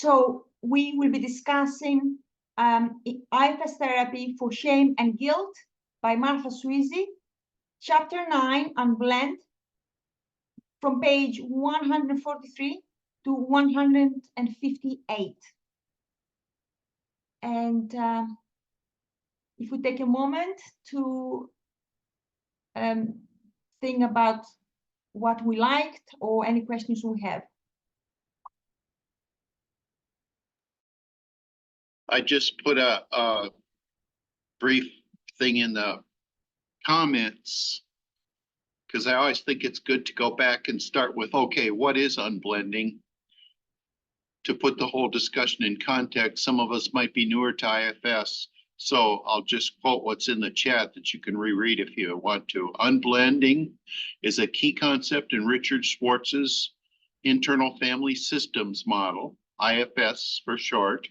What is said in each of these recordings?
So we will be discussing IFS therapy for shame and guilt by Martha Sweezy, chapter 9 Unblend, from page 143 to 158. And if we take a moment to think about what we liked or any questions we have. I just put a brief thing in the comments because I always think it's good to go back and start with, okay, what is unblending? To put the whole discussion in context, some of us might be newer to IFS, so I'll just quote what's in the chat that you can reread if you want to. Unblending is a key concept in Richard Schwartz's internal family systems model, IFS for short.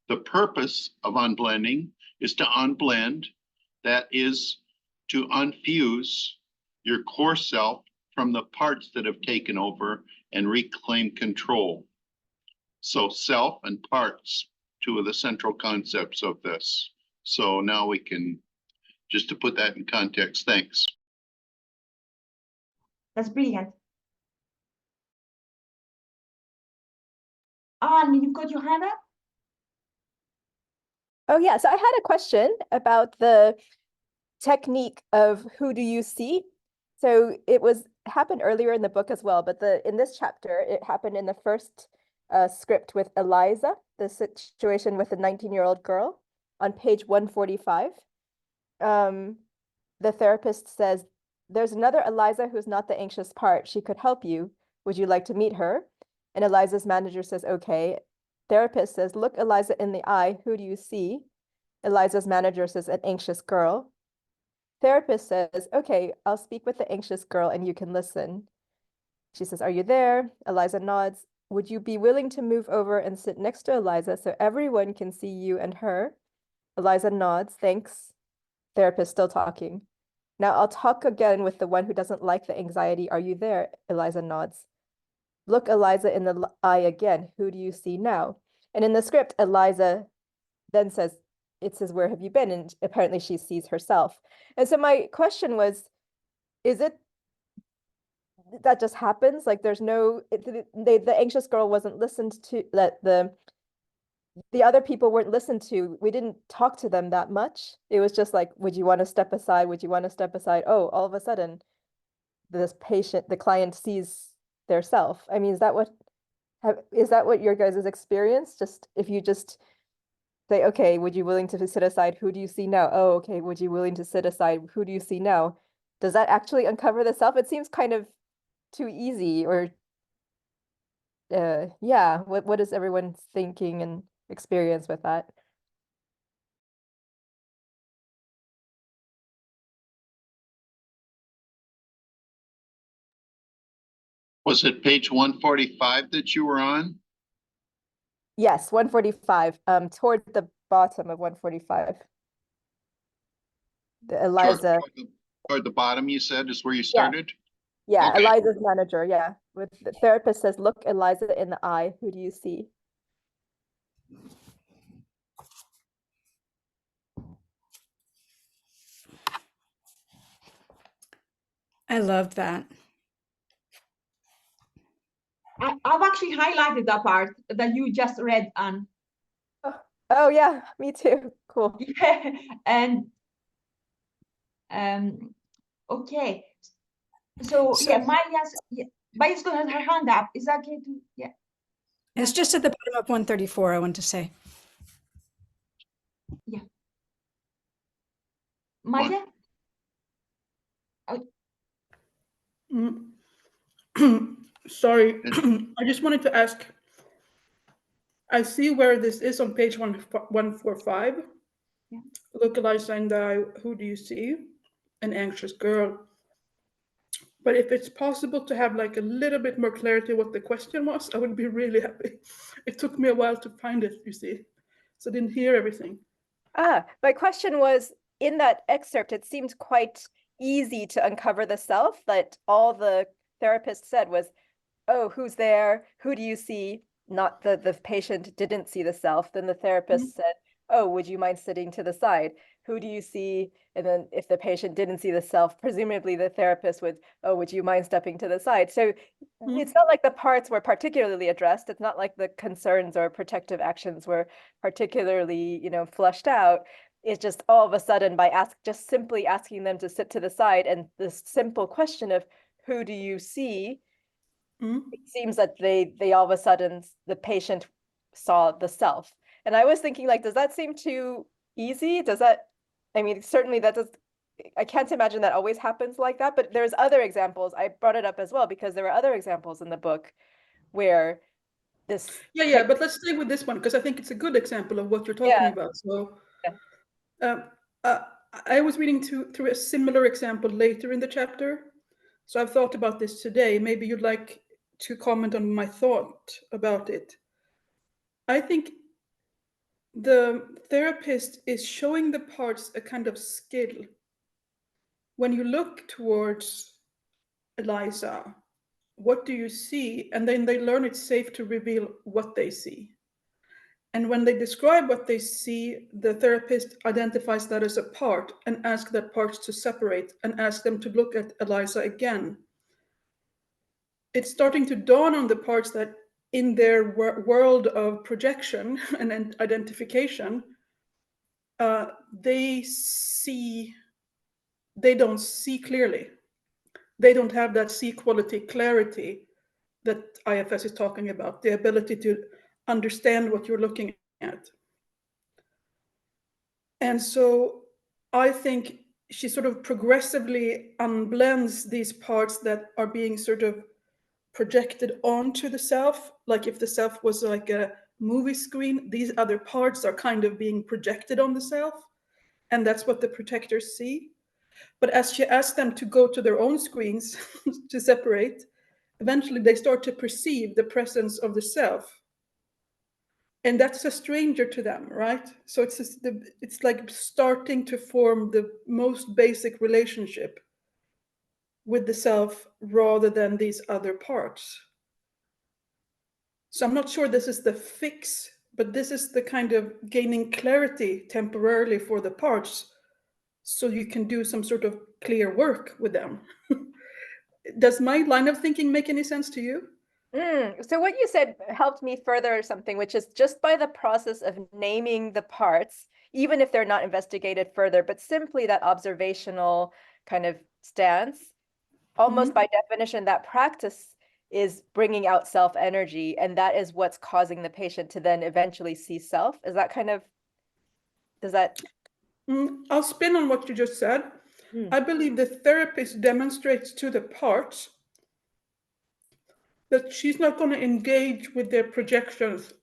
The purpose of unblending is to unblend, that is, to unfuse your core self from the parts that have taken over and reclaim control. So self and parts, two of the central concepts of this. So now we can, just to put that in context, thanks. That's brilliant. Anne, you've got your hand up? Oh, yeah. So I had a question about the technique of who do you see? So it happened earlier in the book as well, but in this chapter, it happened in the first script with Eliza, the situation with the 19-year-old girl on page 145. The therapist says, there's another Eliza who's not the anxious part. She could help you. Would you like to meet her? And Eliza's manager says, okay. Therapist says, look Eliza in the eye. Who do you see? Eliza's manager says, an anxious girl. Therapist says, okay, I'll speak with the anxious girl and you can listen. She says, are you there? Eliza nods. Would you be willing to move over and sit next to Eliza so everyone can see you and her? Eliza nods, thanks. Therapist still talking. Now I'll talk again with the one who doesn't like the anxiety. Are you there? Eliza nods. Look Eliza in the eye again. Who do you see now? And in the script, Eliza then says, it says, where have you been? And apparently she sees herself. And so my question was, is it that just happens? Like there's no, the anxious girl wasn't listened to, that the other people weren't listened to. We didn't talk to them that much. It was just like, would you want to step aside? Would you want to step aside? Oh, all of a sudden, the client sees their self. I mean, is that what your guys' experience? Just if you just say, okay, would you willing to sit aside? Who do you see now? Oh, okay, would you willing to sit aside? Who do you see now? Does that actually uncover the self? It seems kind of too easy, or yeah, what is everyone's thinking and experience with that? Was it page 145 that you were on? Yes, 145, toward the bottom of 145. The Eliza. Toward the bottom, you said, is where you started? Yeah, okay. Eliza's manager, yeah. With the therapist says, look Eliza in the eye, who do you see? I love that. I've actually highlighted that part that you just read, Anne. Oh yeah, me too. Cool. Yeah. And okay. So yeah, Maya's gonna have her hand up. Is that okay to yeah? It's just at the bottom of 134, I want to say. Yeah. Maya? Sorry, I just wanted to ask, I see where this is on page 145. Yeah. Look Eliza in the eye, who do you see? An anxious girl. But if it's possible to have like a little bit more clarity what the question was, I would be really happy. It took me a while to find it, you see. So I didn't hear everything. My question was, in that excerpt, it seemed quite easy to uncover the self, that all the therapist said was, oh, who's there? Who do you see? not the patient didn't see the self, then the therapist said, oh, would you mind sitting to the side? Who do you see? And then if the patient didn't see the self, presumably the therapist would, oh, would you mind stepping to the side? So it's not like the parts were particularly addressed. It's not like the concerns or protective actions were particularly, flushed out. It's just all of a sudden by just simply asking them to sit to the side and this simple question of who do you see? It seems that they all of a sudden the patient saw the self. And I was thinking, like, does that seem too easy? I mean, certainly I can't imagine that always happens like that, but there's other examples. I brought it up as well because there were other examples in the book where this. Yeah, but let's stay with this one because I think it's a good example of what you're talking about. So I was reading through a similar example later in the chapter. So I've thought about this today. Maybe you'd like to comment on my thought about it. I think the therapist is showing the parts a kind of skill. When you look towards Eliza, what do you see? And then they learn it's safe to reveal what they see. And when they describe what they see, the therapist identifies that as a part and asks that part to separate and ask them to look at Eliza again. It's starting to dawn on the parts that in their world of projection and identification, they don't see clearly. They don't have that see quality clarity that IFS is talking about, the ability to understand what you're looking at. And so I think she sort of progressively unblends these parts that are being sort of projected onto the self. Like if the self was like a movie screen, these other parts are kind of being projected on the self. And that's what the protectors see. But as she asks them to go to their own screens to separate, eventually they start to perceive the presence of the self. And that's a stranger to them, right? So it's like starting to form the most basic relationship with the self rather than these other parts. So I'm not sure this is the fix, but this is the kind of gaining clarity temporarily for the parts so you can do some sort of clear work with them. Does my line of thinking make any sense to you? So what you said helped me further something, which is just by the process of naming the parts, even if they're not investigated further, but simply that observational kind of stance, almost by definition, that practice is bringing out self energy, and that is what's causing the patient to then eventually see self. Is that kind of, does that? I'll spin on what you just said. I believe the therapist demonstrates to the parts that she's not going to engage with their projections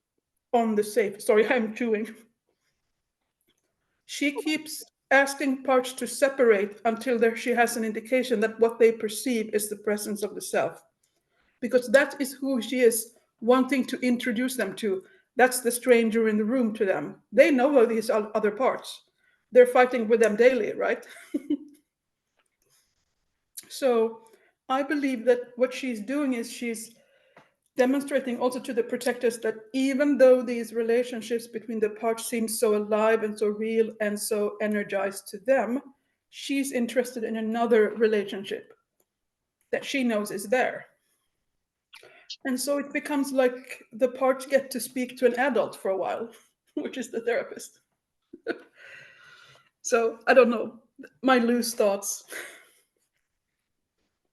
on the safe. Sorry, I'm chewing. She keeps asking parts to separate until she has an indication that what they perceive is the presence of the self. Because that is who she is wanting to introduce them to. That's the stranger in the room to them. They know of these other parts. They're fighting with them daily, right? So I believe that what she's doing is she's demonstrating also to the protectors that even though these relationships between the parts seem so alive and so real and so energized to them, she's interested in another relationship that she knows is there. And so it becomes like the parts get to speak to an adult for a while, which is the therapist. So I don't know, my loose thoughts.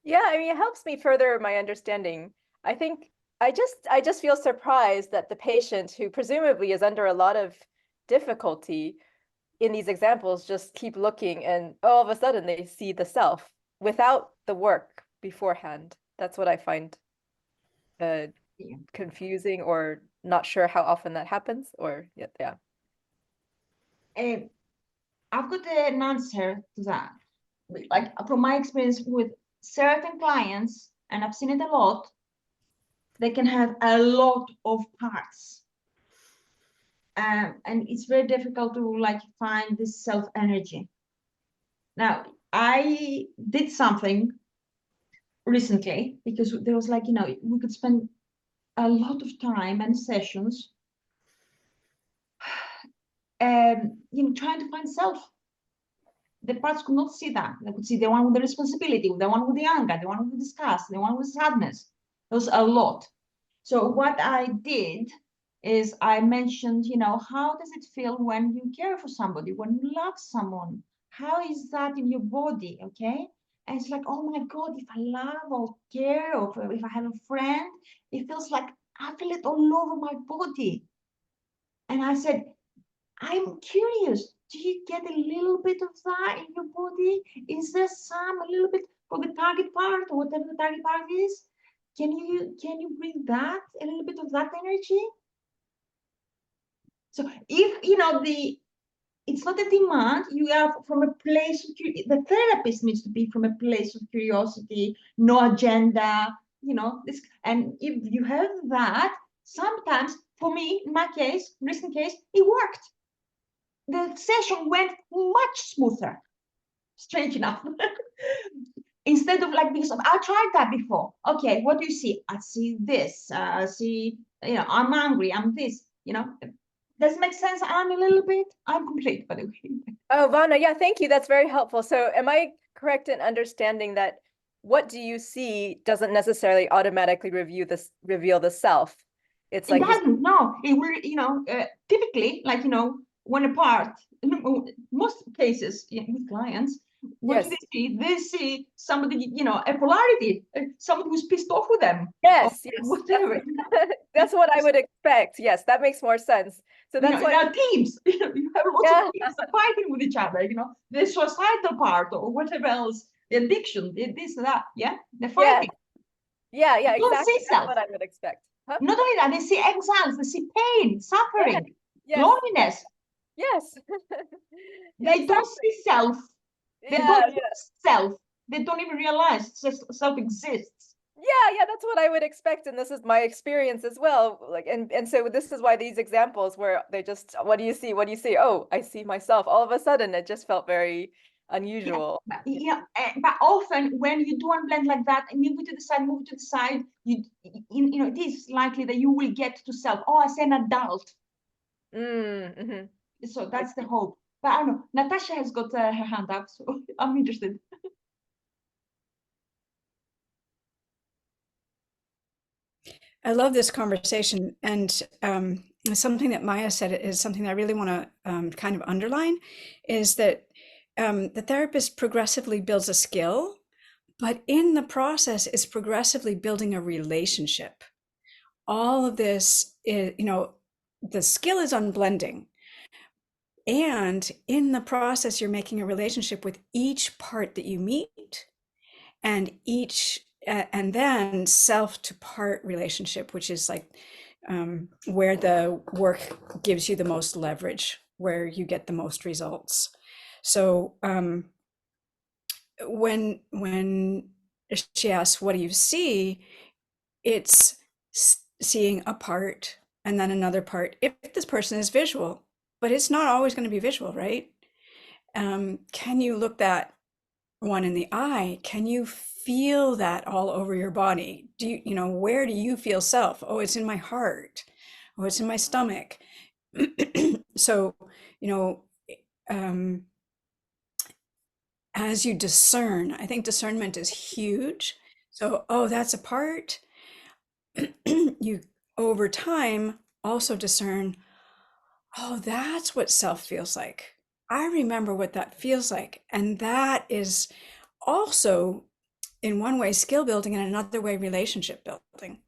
Yeah, I mean, it helps me further my understanding. I think I just feel surprised that the patient, who presumably is under a lot of difficulty in these examples, just keep looking and all of a sudden they see the self without the work beforehand. That's what I find confusing, or not sure how often that happens, or yeah. I've got an answer to that. Like from my experience with certain clients, and I've seen it a lot, they can have a lot of parts. And it's very difficult to like find this self energy. Now, I did something recently because there was like, we could spend a lot of time and sessions, trying to find self. The parts could not see that. They could see the one with the responsibility, the one with the anger, the one with the disgust, the one with sadness. There was a lot. So what I did is I mentioned, how does it feel when you care for somebody, when you love someone? How is that in your body, okay? And it's like, oh my God, if I love or care, or if I have a friend, it feels like I feel it all over my body. And I said, I'm curious, do you get a little bit of that in your body? Is there a little bit for the target part or whatever the target part is? Can you bring that, a little bit of that energy? So if, it's not a demand, you are from a place of the therapist needs to be from a place of curiosity, no agenda, this, and if you have that, sometimes, for me, in my case, recent case, it worked. The session went much smoother, strange enough. Instead of like, because I tried that before. Okay, what do you see? I see this. I see, I'm angry. I'm this. Does it make sense? I'm a little bit. I'm complete, by the way. Oh, Vana, yeah, thank you. That's very helpful. So am I correct in understanding that what do you see doesn't necessarily automatically reveal the self? It's like it doesn't. No, it will. Typically, like when a part, most cases with clients, what do they see? They see somebody, a polarity, somebody who's pissed off with them. Yes, or yes. whatever. That's what I would expect. Yes, that makes more sense. So that's There why are teams. You have lots Yeah. of teams fighting with each other. The suicidal part or whatever else, the addiction, this, that. Yeah, they're fighting. yeah, They don't exactly. see That's self. what I would expect. Huh? Not only that, they see exiles, they see pain, suffering, Yes. loneliness. Yes. They Yeah, don't exactly. see self. They Yeah, don't yeah. use self. They don't even realize self exists. Yeah, that's what I would expect, and this is my experience as well. Like, and so this is why these examples where they just, what do you see? What do you see? Oh, I see myself. All of a sudden, it just felt very unusual. But often when you do unblend like that and move to the side, it is likely that you will get to self. Oh, I say an adult. Mm-hmm. So that's the hope. But I don't know. Natasha has got her hand up, so I'm interested. I love this conversation, and something that Maya said is something that I really want to kind of underline, is that the therapist progressively builds a skill, but in the process is progressively building a relationship. All of this is, the skill is on blending. And in the process, you're making a relationship with each part that you meet, and and then self to part relationship, which is like where the work gives you the most leverage, where you get the most results. So when she asks, what do you see? It's seeing a part and then another part, if this person is visual, but it's not always going to be visual, right? Can you look that one in the eye? Can you feel that all over your body? Do you, where do you feel self? Oh, it's in my heart. Oh, it's in my stomach. So, as you discern, I think discernment is huge. So, oh, that's a part. You, over time, also discern, oh, that's what self feels like. I remember what that feels like. And that is also, in one way, skill building, and another way, relationship building.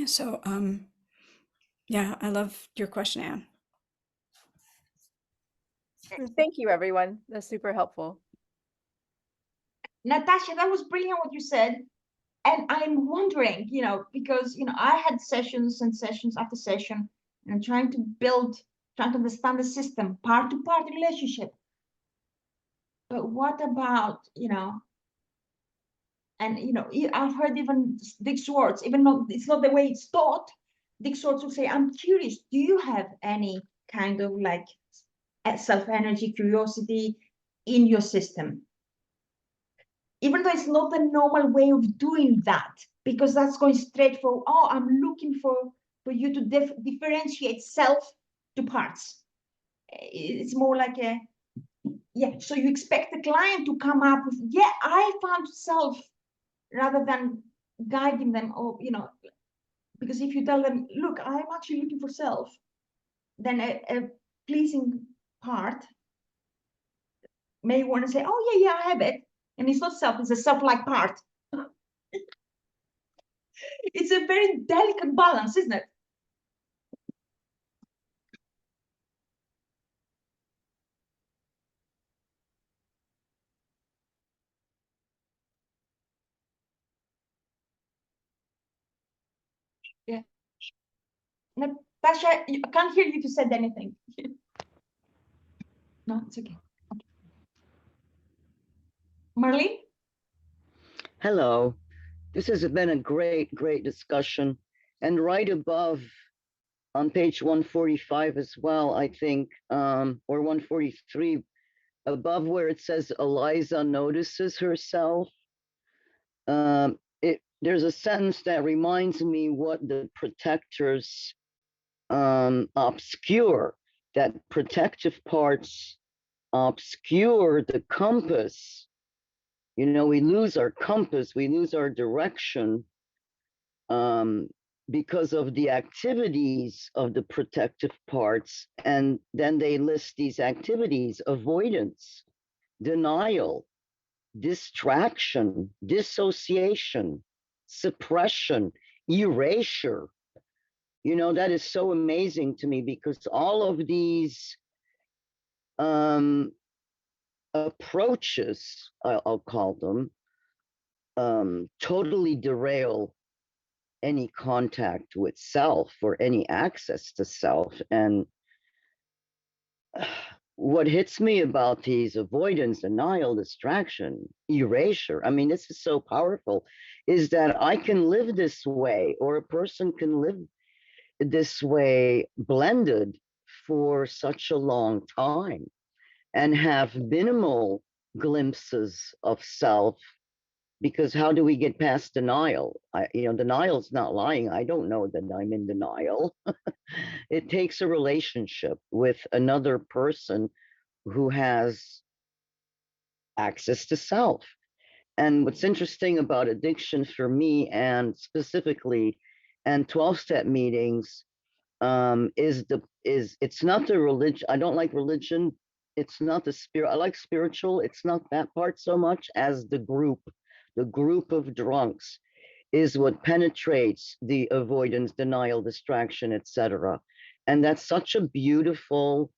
So, yeah, I love your question, Anne. Thank you, everyone. That's super helpful. Natasha, that was brilliant what you said. And I'm wondering, because, I had sessions and sessions after session and trying to understand the system, part to part relationship. But what about, and, I've heard even Dick Schwartz, even though it's not the way it's taught, Dick Schwartz will say, I'm curious, do you have any kind of like self-energy, curiosity in your system? Even though it's not the normal way of doing that, because that's going straight for, oh, I'm looking for you to differentiate self to parts. It's more like a, yeah, so you expect the client to come up with, yeah, I found self, rather than guiding them, or, you know, because if you tell them, look, I'm actually looking for self, then a pleasing part may want to say, oh, yeah, I have it. And it's not self, it's a self-like part. It's a very delicate balance, isn't it? Yeah. Natasha, I can't hear you if you said anything. No, it's okay. Marlene? Hello. This has been a great, great discussion. And right above on page 145 as well, I think, or 143, above where it says Eliza notices herself, there's a sentence that reminds me what the protectors obscure, that protective parts obscure the compass. You know, we lose our compass, we lose our direction because of the activities of the protective parts. And then they list these activities: avoidance, denial, distraction, dissociation, suppression, erasure. You know, that is so amazing to me, because all of these approaches, I'll call them, totally derail any contact with self or any access to self. And what hits me about these avoidance, denial, distraction, erasure, I mean, this is so powerful, is that I can live this way, or a person can live this way blended for such a long time and have minimal glimpses of self. Because how do we get past denial? Denial's not lying. I don't know that I'm in denial. It takes a relationship with another person who has access to self. And what's interesting about addiction for me, and specifically, and 12-step meetings, is it's not the religion. I don't like religion. It's not the spirit. I like spiritual. It's not that part so much as the group. The group of drunks is what penetrates the avoidance, denial, distraction, etc. And that's such a beautiful,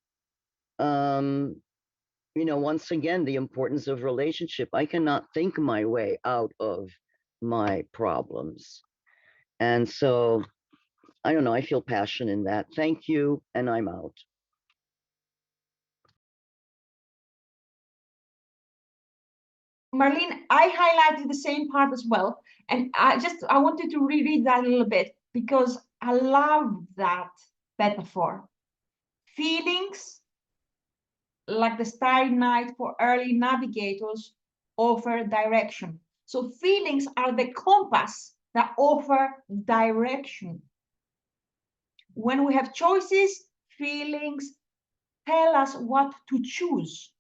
once again, the importance of relationship. I cannot think my way out of my problems. And so, I don't know, I feel passion in that. Thank you, and I'm out. Marlene, I highlighted the same part as well. And I wanted to reread that a little bit, because I love that metaphor. Feelings, like the starry night for early navigators, offer direction. So feelings are the compass that offer direction. When we have choices, feelings tell us what to choose.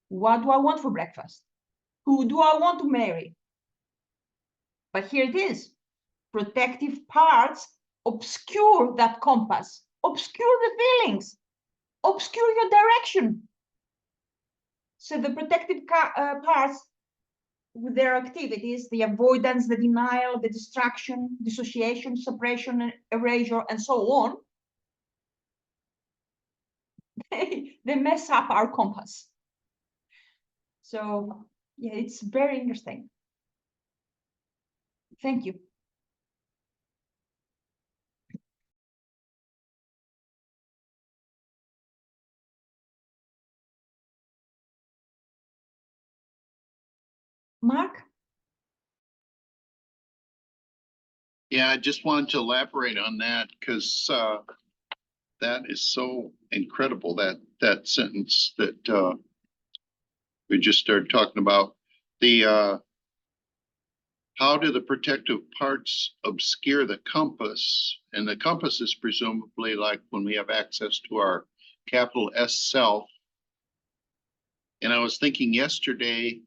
What do I want for breakfast? Who do I want to marry? But here it is. Protective parts obscure that compass, obscure the feelings, obscure your direction. So the protective parts, with their activities, the avoidance, the denial, the distraction, dissociation, suppression, erasure, and so on, they mess up our compass. So yeah, it's very interesting. Thank you. Mark? Yeah, I just wanted to elaborate on that, because that is so incredible, that sentence that we just started talking about. The how do the protective parts obscure the compass? And the compass is presumably like when we have access to our capital S self. And I was thinking yesterday,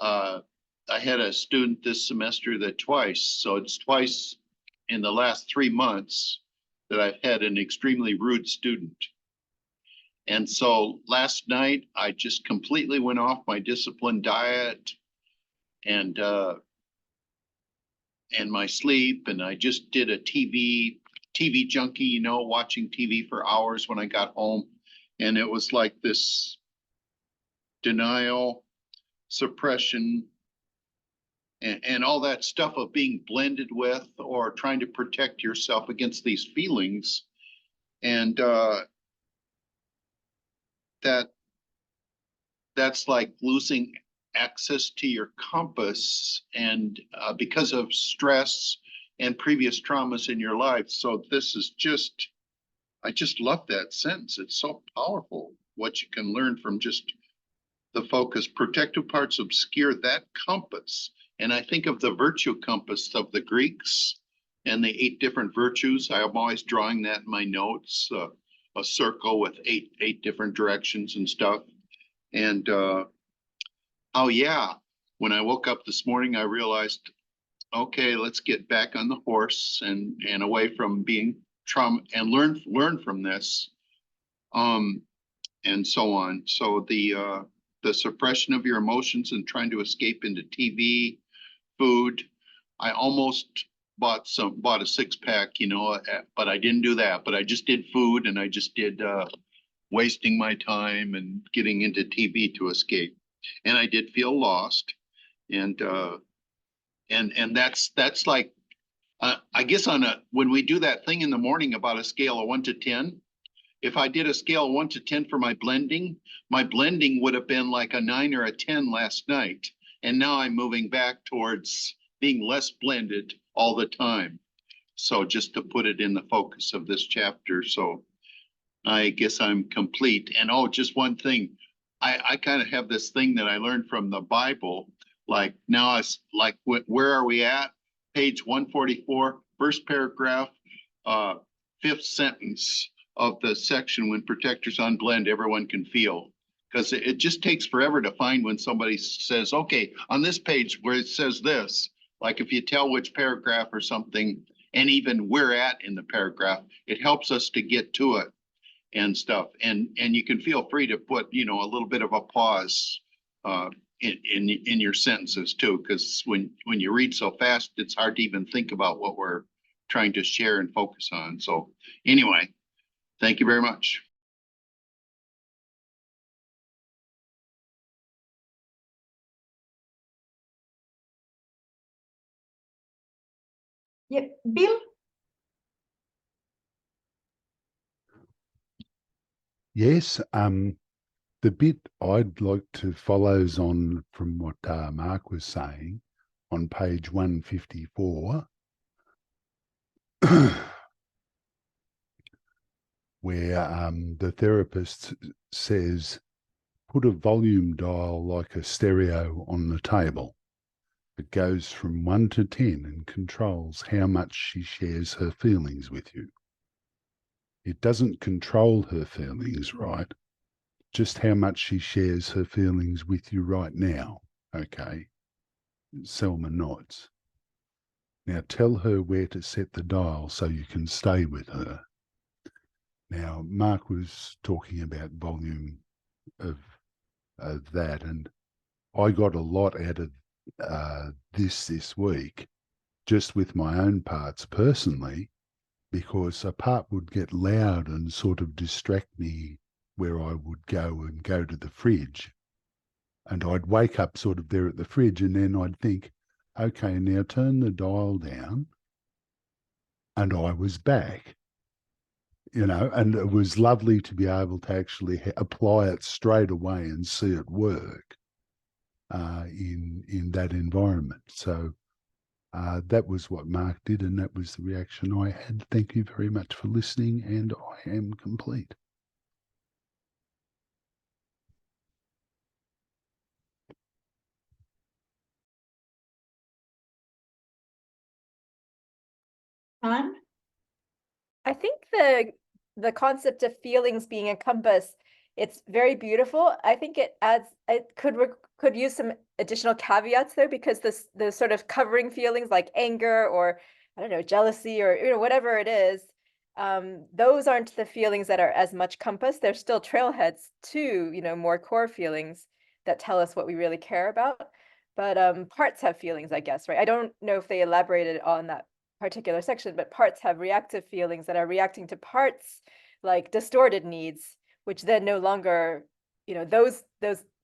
I had a student this semester that twice, so it's twice in the last 3 months that I've had an extremely rude student. And so last night I just completely went off my disciplined diet and my sleep, and I just did a TV junkie, you know, watching TV for hours when I got home. And it was like this denial, suppression, and all that stuff of being blended with or trying to protect yourself against these feelings. And that's like losing access to your compass, and because of stress and previous traumas in your life. So this is just, I just love that sentence. It's so powerful what you can learn from just the focus. Protective parts obscure that compass. And I think of the virtue compass of the Greeks and the 8 different virtues. I am always drawing that in my notes, a circle with eight different directions and stuff. And oh yeah, when I woke up this morning, I realized, okay, let's get back on the horse and away from being trauma and learn from this, and so on. So the suppression of your emotions and trying to escape into TV, food. I almost bought a 6-pack, you know, but I didn't do that. But I just did food, and I just did wasting my time and getting into TV to escape. And I did feel lost, and that's like, I guess when we do that thing in the morning about a scale of 1 to 10, if I did a scale of 1 to 10 for my blending would have been like a 9 or a 10 last night. And now I'm moving back towards being less blended all the time. So just to put it in the focus of this chapter. So I guess I'm complete. And oh, just one thing. I kind of have this thing that I learned from the Bible. Like now it's like, where are we at? Page 144, first paragraph, 5th sentence of the section, when protectors unblend, everyone can feel. Because it just takes forever to find when somebody says, okay, on this page where it says this, like if you tell which paragraph or something, and even where at in the paragraph, it helps us to get to it and stuff. And you can feel free to put, you know, a little bit of a pause in your sentences too, because when you read so fast, it's hard to even think about what we're trying to share and focus on. So anyway, thank you very much. Yeah, Bill? Yes, the bit I'd like to follow is on from what Mark was saying on page 154, where the therapist says, put a volume dial like a stereo on the table. It goes from 1 to 10 and controls how much she shares her feelings with you. It doesn't control her feelings, right? Just how much she shares her feelings with you right now. Okay. Selma nods. Now tell her where to set the dial so you can stay with her. Now, Mark was talking about volume of that, and I got a lot out of this week, just with my own parts personally, because a part would get loud and sort of distract me where I would go to the fridge. And I'd wake up sort of there at the fridge, and then I'd think, okay, now turn the dial down. And I was back, you know, and it was lovely to be able to actually apply it straight away and see it work in that environment. So that was what Mark did, and that was the reaction I had. Thank you very much for listening, and I am complete. Anne? I think the concept of feelings being a compass, it's very beautiful. I think it could use some additional caveats there, because the sort of covering feelings like anger or I don't know, jealousy or whatever it is, those aren't the feelings that are as much compass. They're still trailheads to, more core feelings that tell us what we really care about. But parts have feelings, I guess, right? I don't know if they elaborated on that particular section, but parts have reactive feelings that are reacting to parts like distorted needs, which then no longer, those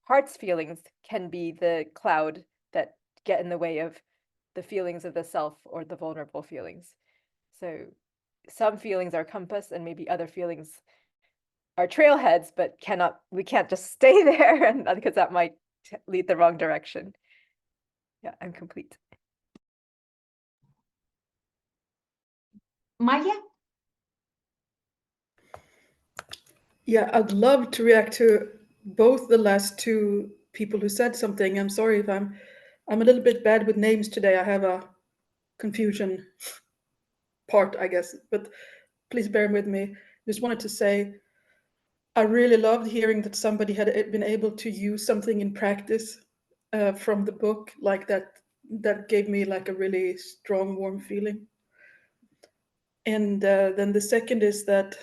parts feelings can be the cloud that get in the way of the feelings of the self or the vulnerable feelings. So some feelings are compass and maybe other feelings are trailheads, but we can't just stay there, and because that might lead the wrong direction. Yeah, I'm complete. Maya? Yeah, I'd love to react to both the last two people who said something. I'm sorry if I'm a little bit bad with names today. I have a confusion part, I guess, but please bear with me. Just wanted to say I really loved hearing that somebody had been able to use something in practice from the book like that. That gave me like a really strong, warm feeling. And then the second is that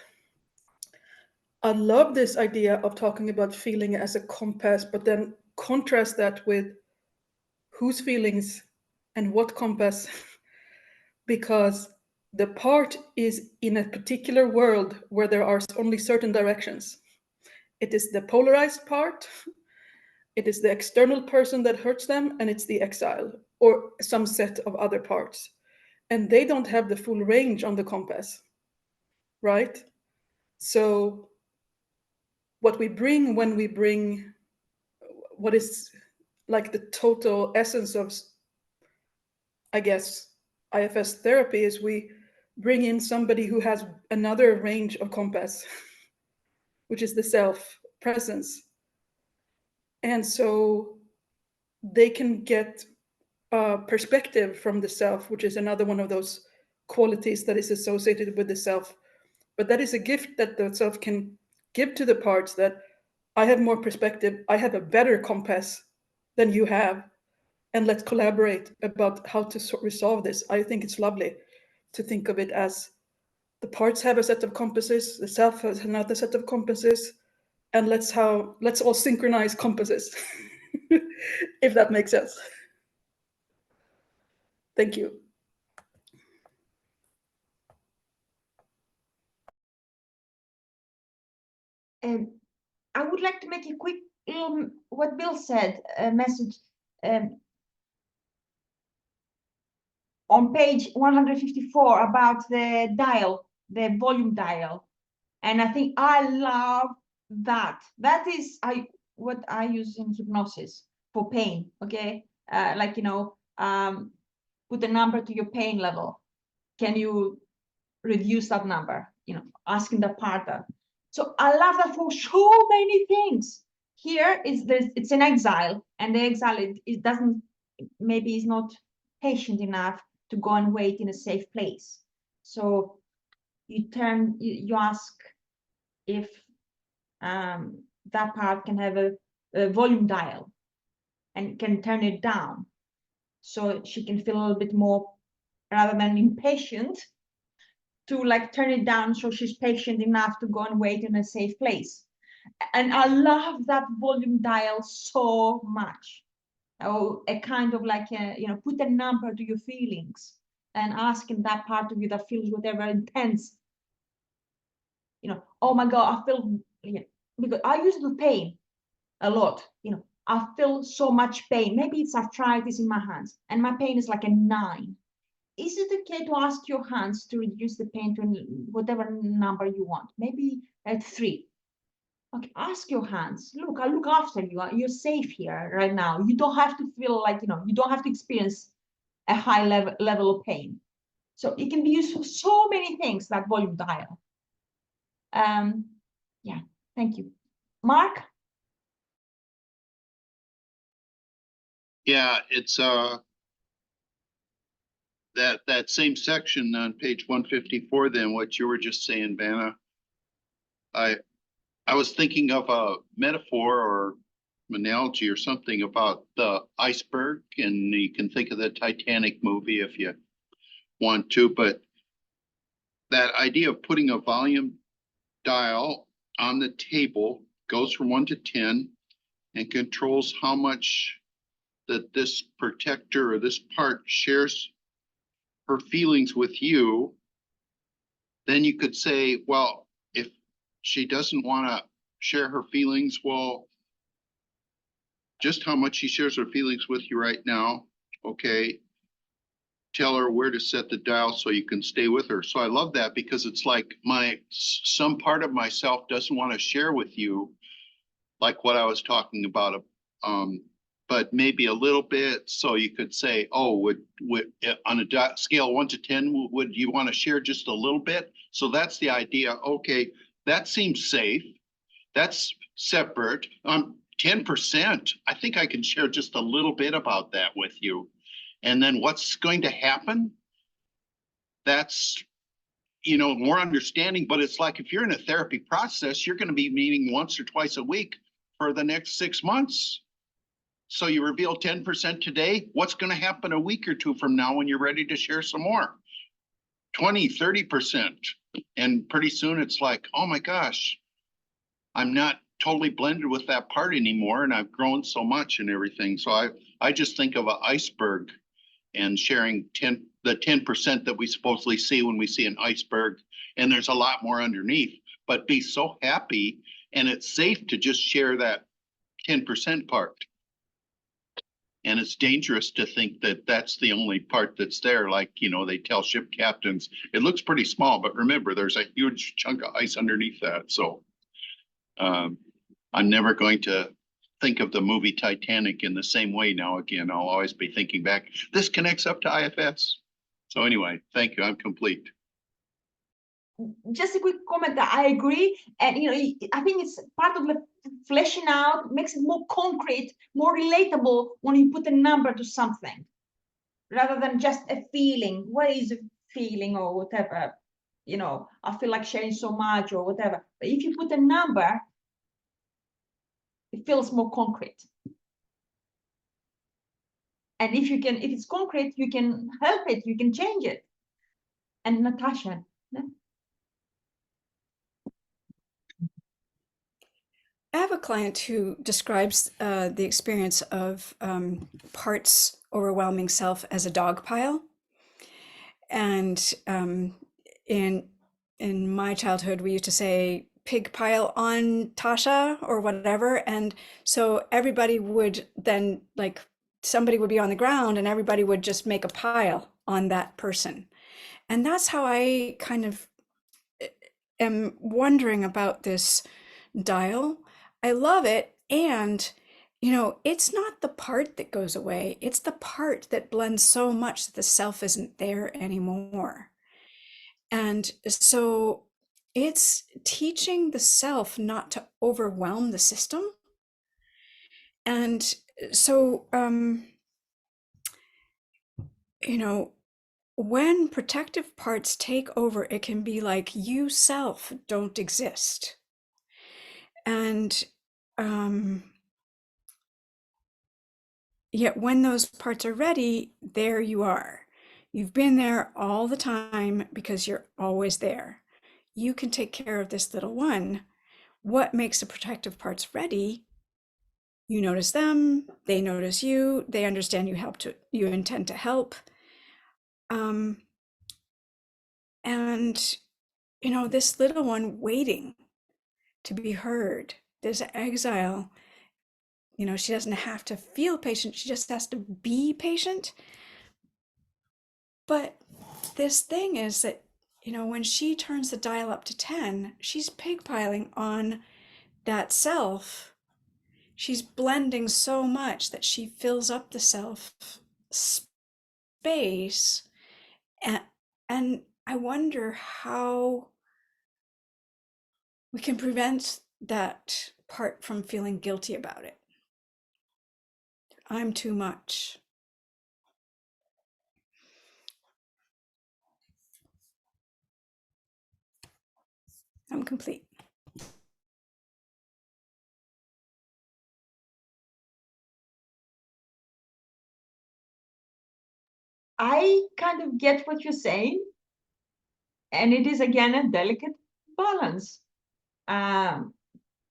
I love this idea of talking about feeling as a compass, but then contrast that with whose feelings and what compass, because the part is in a particular world where there are only certain directions. It is the polarized part, it is the external person that hurts them, and it's the exile or some set of other parts. And they don't have the full range on the compass, right? So what we bring when we bring what is like the total essence of, I guess, IFS therapy is we bring in somebody who has another range of compass, which is the self presence. And so they can get a perspective from the self, which is another one of those qualities that is associated with the self. But that is a gift that the self can give to the parts, that I have more perspective, I have a better compass than you have, and let's collaborate about how to resolve this. I think it's lovely to think of it as the parts have a set of compasses, the self has another set of compasses, and let's all synchronize compasses, if that makes sense. Thank you. I would like to make a quick, what Bill said, message. On page 154 about the dial, the volume dial. And I think I love that. That is what I use in hypnosis for pain, okay? Like, put a number to your pain level. Can you reduce that number? Asking the partner. So I love that for so many things. Here it's an exile, and the exile it doesn't, maybe is not patient enough to go and wait in a safe place. So you ask if that part can have a volume dial and can turn it down, so she can feel a little bit more, rather than impatient, to like turn it down so she's patient enough to go and wait in a safe place. And I love that volume dial so much. Oh, a kind of like put a number to your feelings and asking that part of you that feels whatever intense, oh my god, I feel, because I used to pain a lot, I feel so much pain. Maybe it's arthritis in my hands and my pain is like a 9. Is it okay to ask your hands to reduce the pain to whatever number you want? Maybe at 3. Okay, ask your hands. Look, I look after you. You're safe here right now. You don't have to feel like, you don't have to experience a high level of pain. So it can be used for so many things, that volume dial. Yeah, thank you. Mark? Yeah, it's that same section on page 154, then what you were just saying, Vanna, I was thinking of a metaphor or analogy or something about the iceberg, and you can think of the Titanic movie if you want to, but that idea of putting a volume dial on the table goes from 1 to 10 and controls how much that this protector or this part shares her feelings with you. Then you could say, well, if she doesn't want to share her feelings, well, just how much she shares her feelings with you right now. Okay. Tell her where to set the dial so you can stay with her. So I love that because it's like some part of myself doesn't want to share with you, like what I was talking about, but maybe a little bit. So you could say, oh, would on a scale 1 to 10, would you want to share just a little bit? So that's the idea. Okay, that seems safe. That's separate. 10%. I think I can share just a little bit about that with you. And then what's going to happen? That's, more understanding, but it's like if you're in a therapy process, you're going to be meeting once or twice a week for the next 6 months. So you reveal 10% today. What's going to happen a week or two from now when you're ready to share some more? 20, 30%. And pretty soon it's like, oh my gosh, I'm not totally blended with that part anymore. And I've grown so much and everything. So I just think of an iceberg and sharing the 10% that we supposedly see when we see an iceberg. And there's a lot more underneath, but be so happy. And it's safe to just share that 10% part. And it's dangerous to think that that's the only part that's there. Like, they tell ship captains, it looks pretty small, but remember, there's a huge chunk of ice underneath that. So I'm never going to think of the movie Titanic in the same way now again. I'll always be thinking back, this connects up to IFS. So anyway, thank you. I'm complete. Just a quick comment that I agree. And, I think it's part of the fleshing out, makes it more concrete, more relatable when you put a number to something rather than just a feeling. What is a feeling or whatever? I feel like sharing so much or whatever. But if you put a number, it feels more concrete. And if it's concrete, you can help it, you can change it. And Natasha. Yeah? I have a client who describes the experience of parts overwhelming self as a dog pile. And in my childhood, we used to say pig pile on Tasha or whatever. And so everybody would then, like, somebody would be on the ground and everybody would just make a pile on that person. And that's how I kind of am wondering about this dial. I love it. And, it's not the part that goes away. It's the part that blends so much that the self isn't there anymore. And so it's teaching the self not to overwhelm the system. And so, when protective parts take over, it can be like you self don't exist. And yet when those parts are ready, there you are. You've been there all the time because you're always there. You can take care of this little one. What makes the protective parts ready? You notice them, they notice you, they understand you intend to help. And this little one waiting to be heard, this exile, she doesn't have to feel patient, she just has to be patient. But this thing is that, when she turns the dial up to 10, she's pigpiling on that self. She's blending so much that she fills up the self space. And I wonder how we can prevent that part from feeling guilty about it. I'm too much. I'm complete. I kind of get what you're saying, and it is again a delicate balance.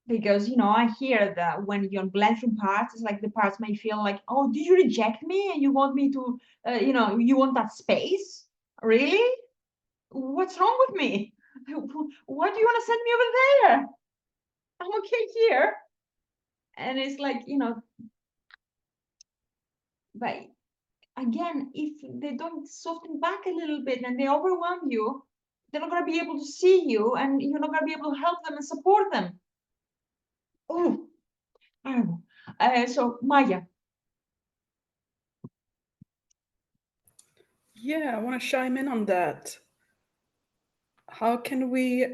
Because I hear that when you're blending parts, it's like the parts may feel like, oh, did you reject me and you want me to, you want that space? Really? What's wrong with me? Why do you want to send me over there? I'm okay here. And it's like, but again, if they don't soften back a little bit and they overwhelm you, they're not going to be able to see you, and you're not going to be able to help them and support them. Oh, I don't know. So Maya. Yeah, I want to chime in on that. How can we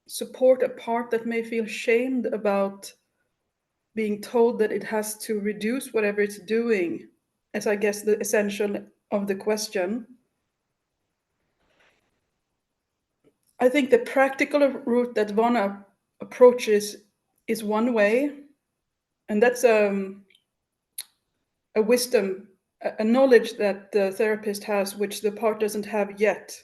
support a part that may feel shamed about being told that it has to reduce whatever it's doing, as I guess the essential of the question? I think the practical route that Vonna approaches is one way, and that's a wisdom, a knowledge that the therapist has, which the part doesn't have yet,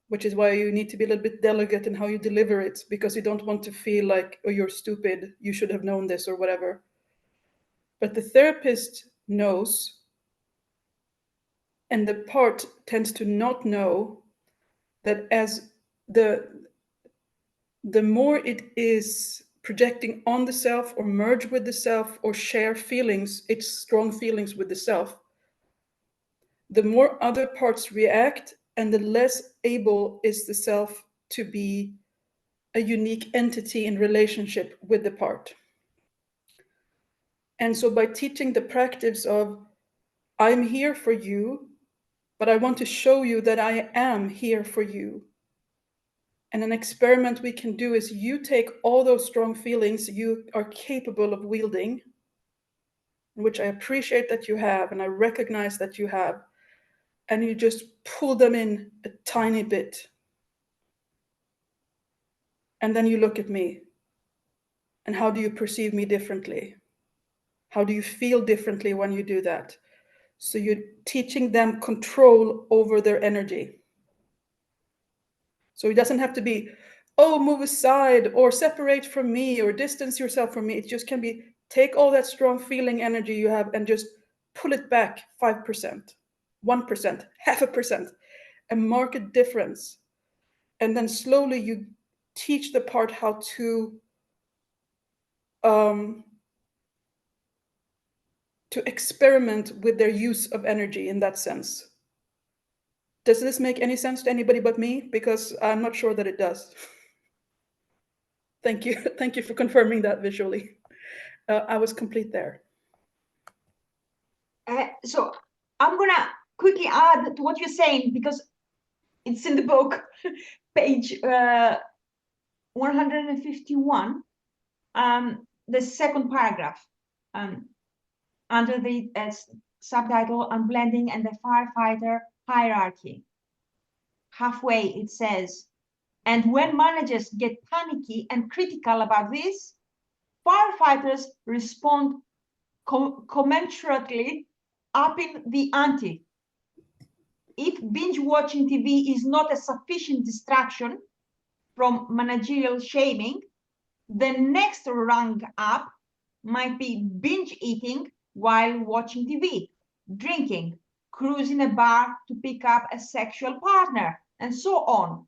which is why you need to be a little bit delicate in how you deliver it, because you don't want to feel like, oh, you're stupid, you should have known this or whatever. But the therapist knows, and the part tends to not know, that as the more it is projecting on the self or merge with the self or share feelings, its strong feelings with the self, the more other parts react and the less able is the self to be a unique entity in relationship with the part. And so by teaching the practice of, I'm here for you, but I want to show you that I am here for you. And an experiment we can do is you take all those strong feelings you are capable of wielding, which I appreciate that you have, and I recognize that you have, and you just pull them in a tiny bit. And then you look at me. And how do you perceive me differently? How do you feel differently when you do that? So you're teaching them control over their energy. So it doesn't have to be, oh, move aside or separate from me or distance yourself from me. It just can be, take all that strong feeling energy you have and just pull it back 5%, 1%, 0.5%, and mark a difference. And then slowly you teach the part how to experiment with their use of energy in that sense. Does this make any sense to anybody but me? Because I'm not sure that it does. Thank you. Thank you for confirming that visually. I was complete there. So I'm gonna quickly add to what you're saying, because it's in the book, page 151, the second paragraph, under the subtitle Unblending and the Firefighter Hierarchy. Halfway it says, and when managers get panicky and critical about this, firefighters respond commensurately, upping the ante. If binge watching TV is not a sufficient distraction from managerial shaming, the next rung up might be binge eating while watching TV, drinking, cruising a bar to pick up a sexual partner, and so on.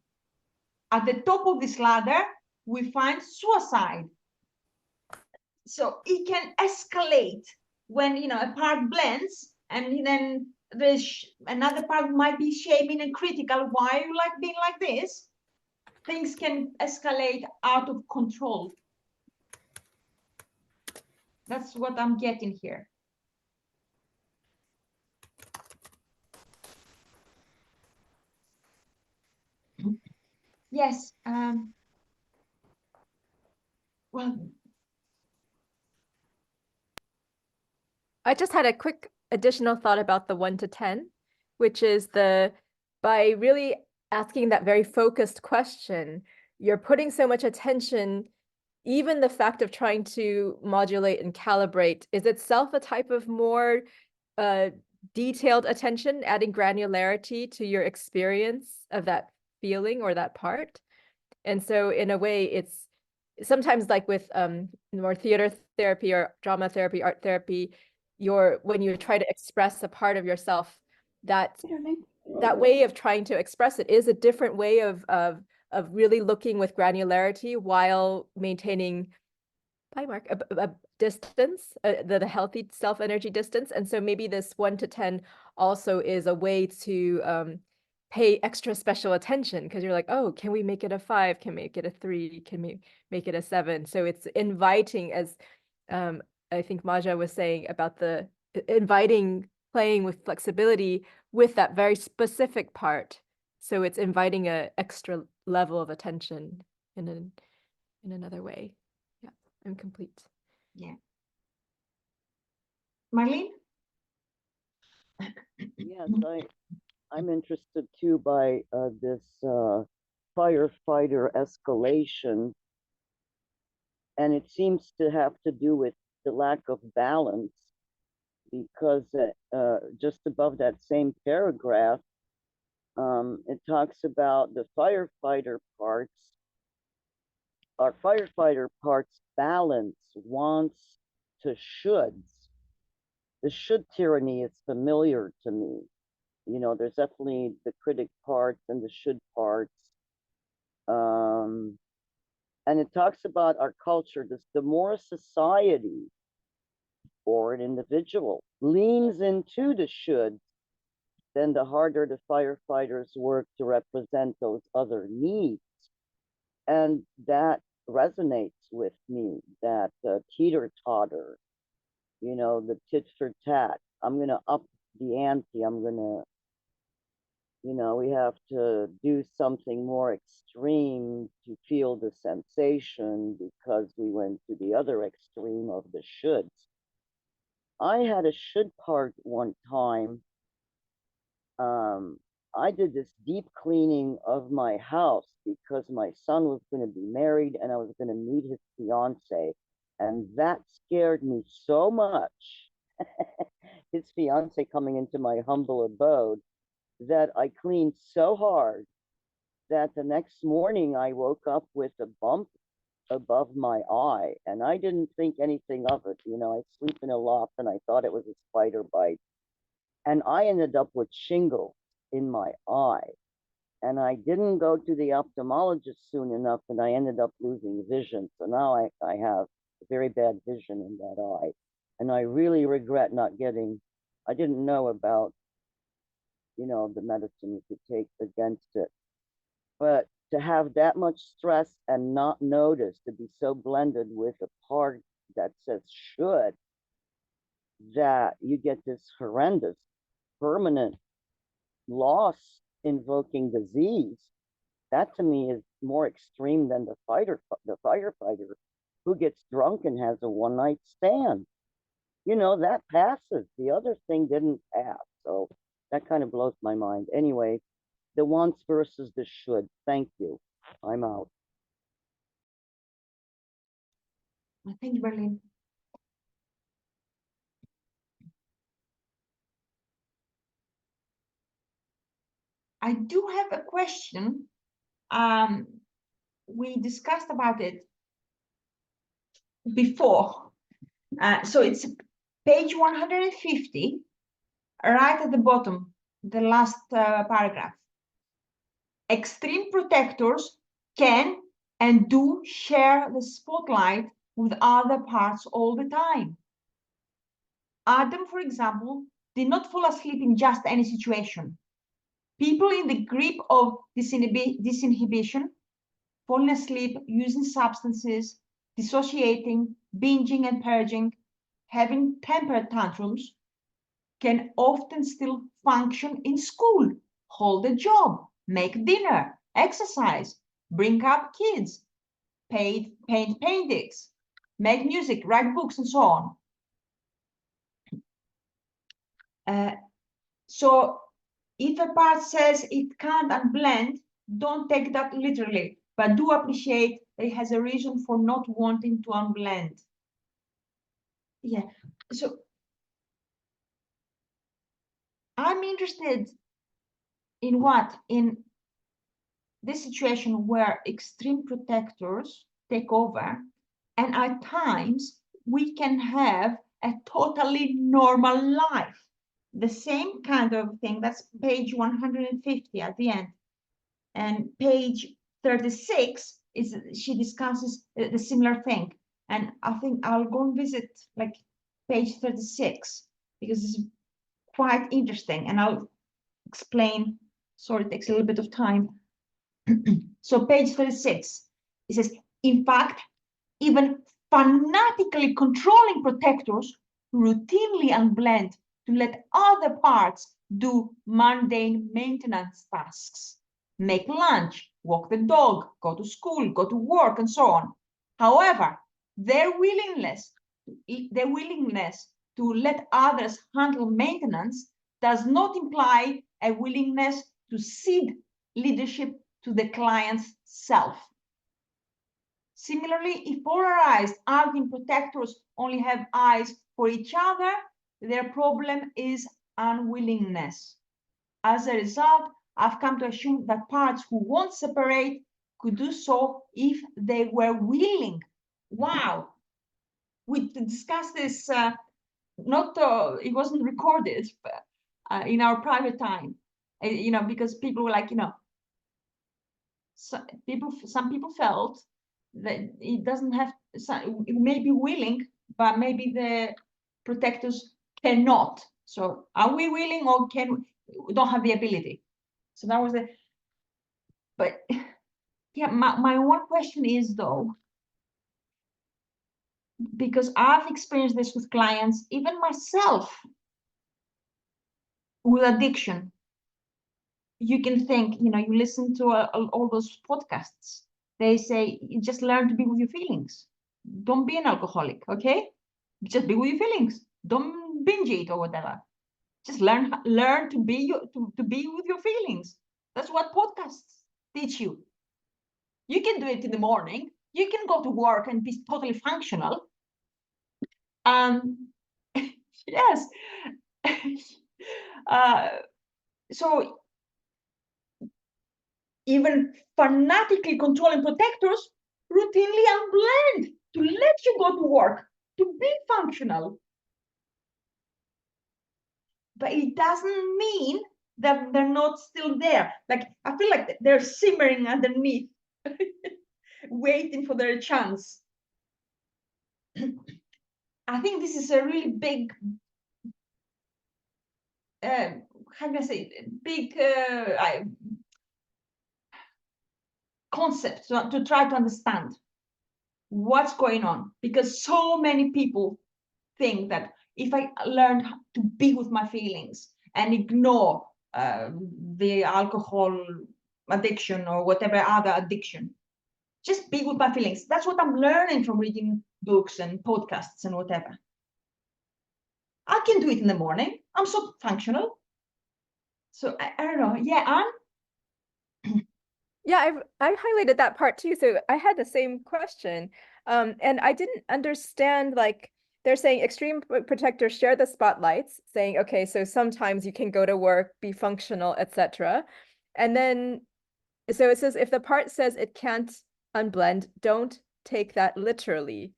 At the top of this ladder, we find suicide. So it can escalate when a part blends, and then there's another part might be shaming and critical. Why are you like being like this? Things can escalate out of control. That's what I'm getting here. Yes. Well, I just had a quick additional thought about the 1 to 10, which is by really asking that very focused question, you're putting so much attention, even the fact of trying to modulate and calibrate is itself a type of more detailed attention, adding granularity to your experience of that feeling or that part. And so in a way, it's sometimes like with more theater therapy or drama therapy, art therapy, when you try to express a part of yourself, that way of trying to express it is a different way of really looking with granularity while maintaining, hi Mark, a distance, the healthy self-energy distance. And so maybe this 1 to 10 also is a way to pay extra special attention, because you're like, oh, can we make it a 5? Can we make it a 3? Can we make it a 7? So it's inviting, as I think Maja was saying about the inviting, playing with flexibility with that very specific part. So it's inviting a extra level of attention in another way. Yeah, I'm complete. Yeah. Marlene? Yes, I'm interested too by this firefighter escalation, and it seems to have to do with the lack of balance, because just above that same paragraph, it talks about the firefighter parts. Our firefighter parts balance wants to shoulds. The should tyranny is familiar to me. You know, there's definitely the critic parts and the should parts. And it talks about our culture. The more society or an individual leans into the should, then the harder the firefighters work to represent those other needs. And that resonates with me, that teeter-totter, you know, the tit for tat. I'm going to up the ante. I'm going to, you know, we have to do something more extreme to feel the sensation, because we went to the other extreme of the shoulds. I had a should part one time. I did this deep cleaning of my house because my son was going to be married and I was going to meet his fiance. And that scared me so much, his fiance coming into my humble abode, that I cleaned so hard that the next morning I woke up with a bump above my eye, and I didn't think anything of it. You know, I sleep in a loft and I thought it was a spider bite. And I ended up with shingles in my eye. And I didn't go to the ophthalmologist soon enough, and I ended up losing vision. So now I have very bad vision in that eye. And I really regret not getting, I didn't know about, you know, the medicine you could take against it. But to have that much stress and not notice, to be so blended with a part that says should, that you get this horrendous permanent loss invoking disease, that to me is more extreme than the firefighter who gets drunk and has a one-night stand. You know, that passes. The other thing didn't pass. So that kind of blows my mind. Anyway, the wants versus the should. Thank you. I'm out. Thank you, Marlene. I do have a question. We discussed about it before. So it's page 150, right at the bottom, the last paragraph. Extreme protectors can and do share the spotlight with other parts all the time. Adam, for example, did not fall asleep in just any situation. People in the grip of disinhibition, falling asleep, using substances, dissociating, binging and purging, having temper tantrums, can often still function in school, hold a job, make dinner, exercise, bring up kids, paint paintings, make music, write books, and so on. So if a part says it can't unblend, don't take that literally, but do appreciate that it has a reason for not wanting to unblend. Yeah, so I'm interested in what? In this situation where extreme protectors take over, and at times we can have a totally normal life. The same kind of thing, that's page 150 at the end. And page 36 is, she discusses the similar thing. And I think I'll go and visit like page 36 because it's quite interesting, and I'll explain. Sorry, it takes a little bit of time. So page 36, it says, in fact, even fanatically controlling protectors routinely unblend to let other parts do mundane maintenance tasks, make lunch, walk the dog, go to school, go to work, and so on. However, their willingness to let others handle maintenance does not imply a willingness to cede leadership to the client's self. Similarly, if polarized arguing protectors only have eyes for each other, their problem is unwillingness. As a result, I've come to assume that parts who won't separate could do so if they were willing. Wow. We discussed this, it wasn't recorded, but in our private time, because people were like, some people felt that it doesn't have, it may be willing, but maybe the protectors cannot. So are we willing, or we don't have the ability? So that was it. But yeah, my one question is though, because I've experienced this with clients, even myself, with addiction. You can think, you listen to all those podcasts. They say, you just learn to be with your feelings. Don't be an alcoholic, okay? Just be with your feelings. Don't binge it or whatever. Just learn to be with your feelings. That's what podcasts teach you. You can do it in the morning. You can go to work and be totally functional. Yes. So even fanatically controlling protectors routinely unblend to let you go to work, to be functional. But it doesn't mean that they're not still there. Like, I feel like they're simmering underneath, waiting for their chance. I think this is a really big, how can I say, big concept to try to understand what's going on, because so many people think that if I learned to be with my feelings and ignore the alcohol addiction or whatever other addiction, just be with my feelings. That's what I'm learning from reading books and podcasts and whatever. I can do it in the morning. I'm so functional. So I don't know. Yeah, Yeah, I highlighted that part too. So I had the same question. And I didn't understand, like, they're saying extreme protectors share the spotlights, saying, okay, so sometimes you can go to work, be functional, etc. And then, so it says, if the part says it can't unblend, don't take that literally.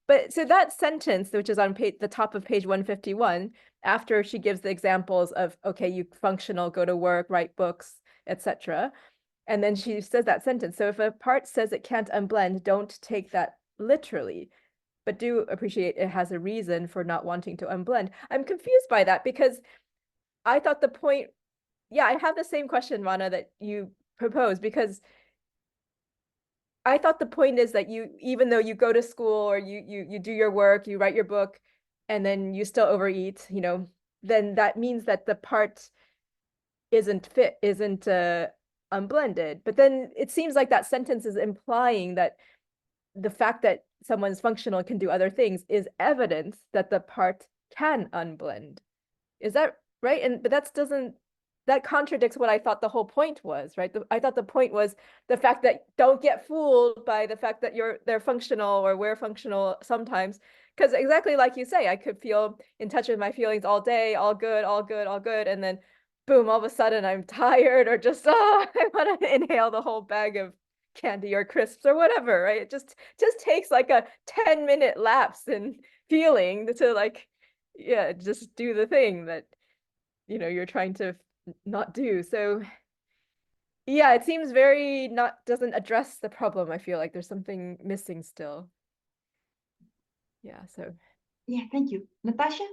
But so that sentence, which is on the top of page 151, after she gives the examples of, okay, you functional, go to work, write books, etc. And then she says that sentence. So if a part says it can't unblend, don't take that literally, but do appreciate it has a reason for not wanting to unblend. I'm confused by that because I thought the point, yeah, I have the same question, Rana, that you proposed, because I thought the point is that you, even though you go to school or you do your work, you write your book, and then you still overeat, then that means that the part isn't unblended. But then it seems like that sentence is implying that the fact that someone's functional can do other things is evidence that the part can unblend. Is that right? But that doesn't that contradicts what I thought the whole point was, right? I thought the point was the fact that don't get fooled by the fact that they're functional or we're functional sometimes. Because exactly like you say, I could feel in touch with my feelings all day, all good, all good, all good. And then boom, all of a sudden I'm tired or just, oh, I want to inhale the whole bag of candy or crisps or whatever, right? It just takes like a 10-minute lapse in feeling to like, yeah, just do the thing that, you know, you're trying to not do. So yeah, it seems very doesn't address the problem. I feel like there's something missing still. Yeah, so. Yeah, thank you. Natasha?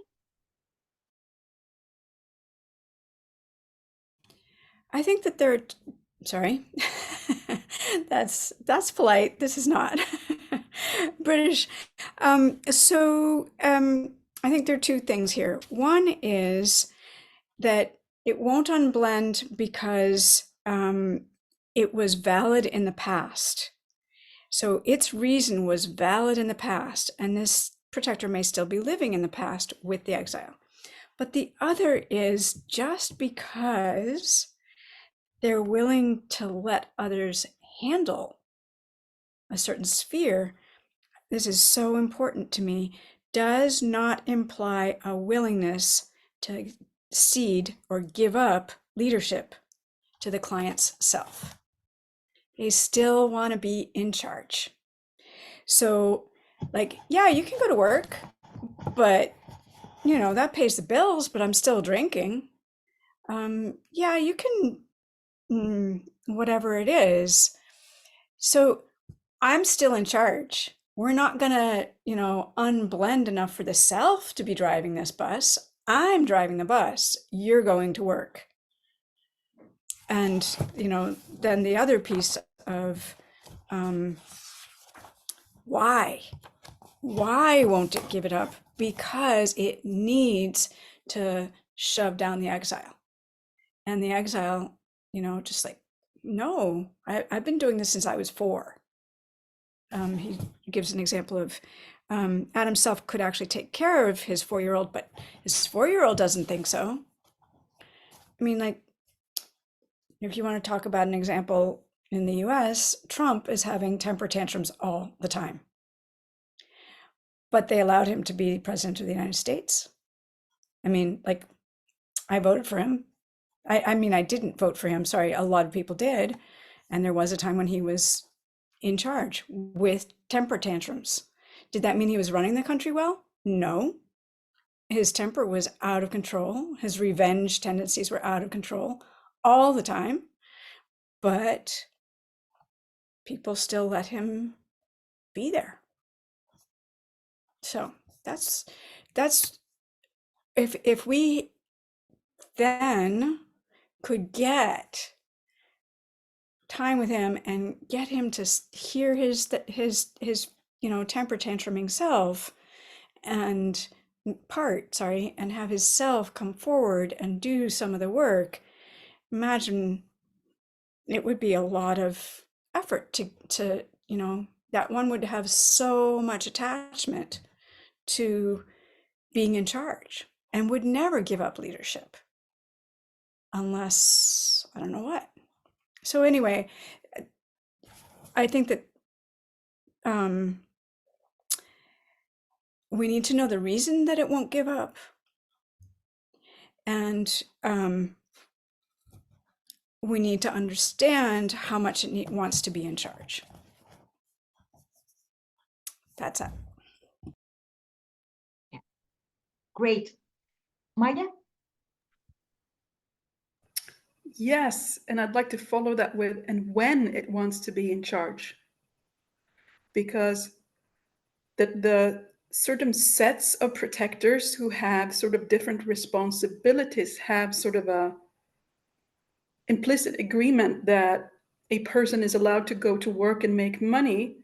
I think that there, sorry, that's polite. This is not British. I think there are two things here. One is that it won't unblend because it was valid in the past. So its reason was valid in the past, and this protector may still be living in the past with the exile. But the other is just because they're willing to let others handle a certain sphere, this is so important to me, does not imply a willingness to cede or give up leadership to the client's self. They still want to be in charge. So, like, yeah, you can go to work, but, you know, that pays the bills, but I'm still drinking. Yeah, you can, whatever it is. So I'm still in charge. We're not gonna, you know, unblend enough for the self to be driving this bus. I'm driving the bus. You're going to work. And, you know, then the other piece of why won't it give it up? Because it needs to shove down the exile. And the exile, you know, just like, no, I've been doing this since I was 4. He gives an example of Adam's self could actually take care of his 4-year-old, but his 4-year-old doesn't think so. I mean, like, if you want to talk about an example in the US, Trump is having temper tantrums all the time. But they allowed him to be president of the United States. I mean, like, I voted for him. I mean, I didn't vote for him. Sorry, a lot of people did. And there was a time when he was in charge with temper tantrums. Did that mean he was running the country well? No. His temper was out of control. His revenge tendencies were out of control all the time. But people still let him be there. So that's if we then could get time with him and get him to hear his you know, temper tantruming self and and have his self come forward and do some of the work, imagine it would be a lot of effort to you know, that one would have so much attachment to being in charge and would never give up leadership unless I don't know what. So anyway, I think that we need to know the reason that it won't give up, and we need to understand how much it wants to be in charge. That's it. Great. Maya? Yes, and I'd like to follow that with, and when it wants to be in charge. Because the certain sets of protectors who have sort of different responsibilities have sort of a implicit agreement that a person is allowed to go to work and make money.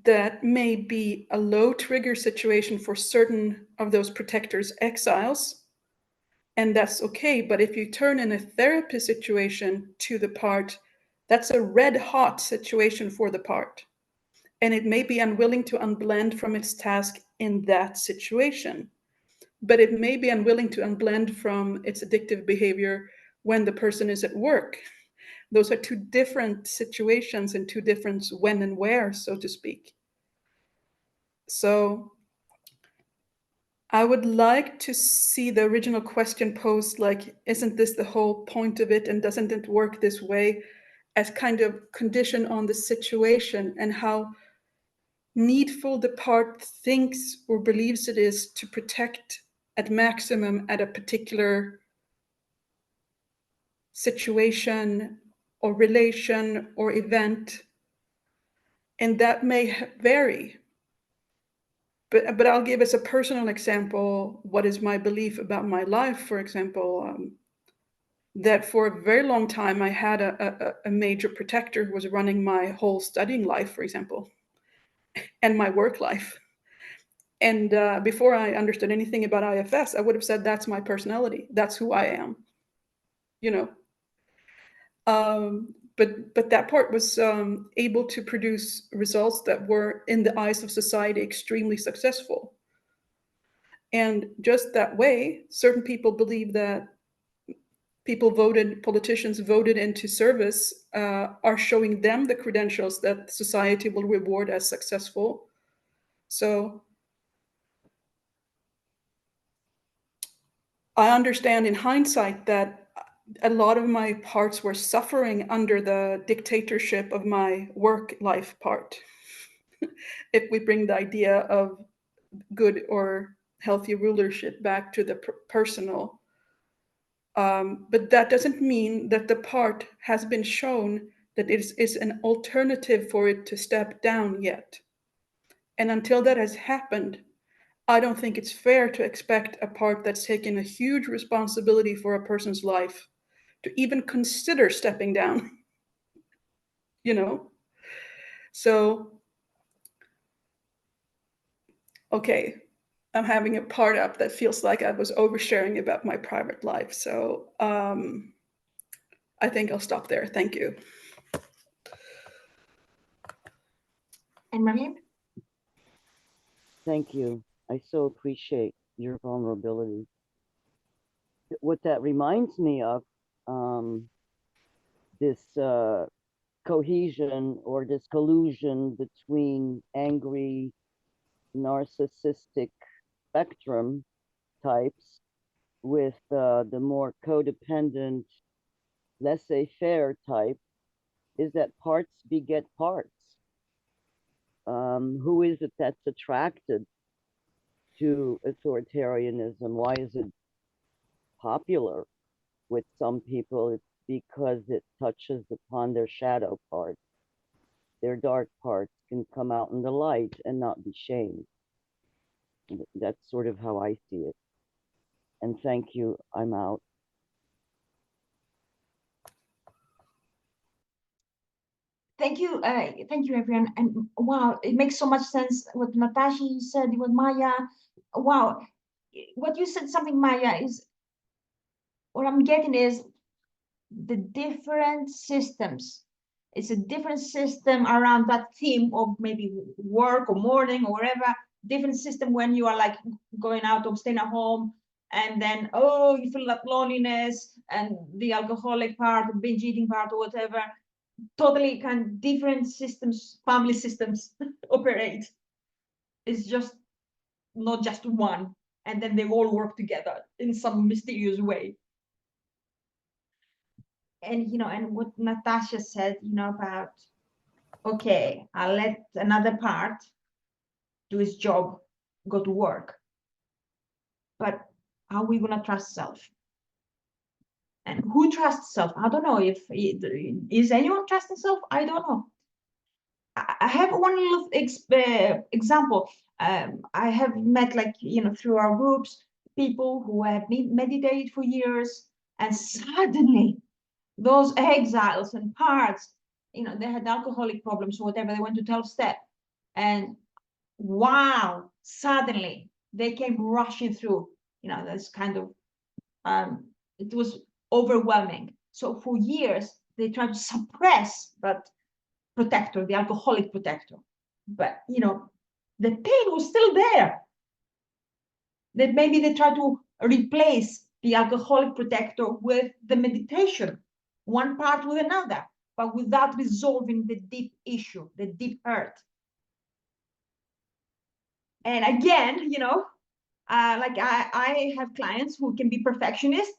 That may be a low trigger situation for certain of those protectors' exiles, and that's okay. But if you turn in a therapy situation to the part, that's a red hot situation for the part. And it may be unwilling to unblend from its task in that situation. but it may be unwilling to unblend from its addictive behavior when the person is at work. Those are two different situations and two different when and where, so to speak. So I would like to see the original question posed like, isn't this the whole point of it, and doesn't it work this way, as kind of condition on the situation and how needful the part thinks or believes it is to protect at maximum at a particular situation or relation or event. And that may vary. But I'll give as a personal example what is my belief about my life, for example, that for a very long time I had a major protector who was running my whole studying life, for example, and my work life. And before I understood anything about IFS, I would have said that's my personality. That's who I am, you know. But that part was able to produce results that were, in the eyes of society, extremely successful. And just that way, certain people believe that politicians voted into service are showing them the credentials that society will reward as successful. So I understand in hindsight that a lot of my parts were suffering under the dictatorship of my work life part. If we bring the idea of good or healthy rulership back to the personal. But that doesn't mean that the part has been shown that it is an alternative for it to step down yet. And until that has happened, I don't think it's fair to expect a part that's taken a huge responsibility for a person's life to even consider stepping down, you know? So, okay, I'm having a part up that feels like I was oversharing about my private life. So I think I'll stop there. Thank you. And Maria? Thank you. I so appreciate your vulnerability. What that reminds me of, this cohesion or this collusion between angry, narcissistic spectrum types with the more codependent, laissez-faire type, is that parts beget parts. Who is it that's attracted to authoritarianism? Why is it popular with some people? It's because it touches upon their shadow parts. Their dark parts can come out in the light and not be shamed. That's sort of how I see it. And thank you. I'm out. Thank you, everyone. And wow, it makes so much sense what Natasha said, what Maya. Wow, what you said, something, Maya, is what I'm getting is the different systems. It's a different system around that theme of maybe work or morning or whatever. Different system when you are like going out or staying at home, and then you feel that loneliness and the alcoholic part, the binge eating part, or whatever. Totally different systems, family systems operate. It's just not just one, and then they all work together in some mysterious way. And and what Natasha said, about, okay, I'll let another part do his job, go to work, but are we gonna trust self? And who trusts self? I don't know. If is anyone trusting self? I don't know. I have one little example. I have met, like, through our groups, people who have meditated for years, and suddenly those exiles and parts, they had alcoholic problems or whatever, they went to 12 step, and wow, suddenly they came rushing through, this kind of, it was overwhelming. So for years, they tried to suppress that protector, the alcoholic protector. But, the pain was still there. that maybe they try to replace the alcoholic protector with the meditation, one part with another, but without resolving the deep issue, the deep hurt. And again, you know, like I have clients who can be perfectionists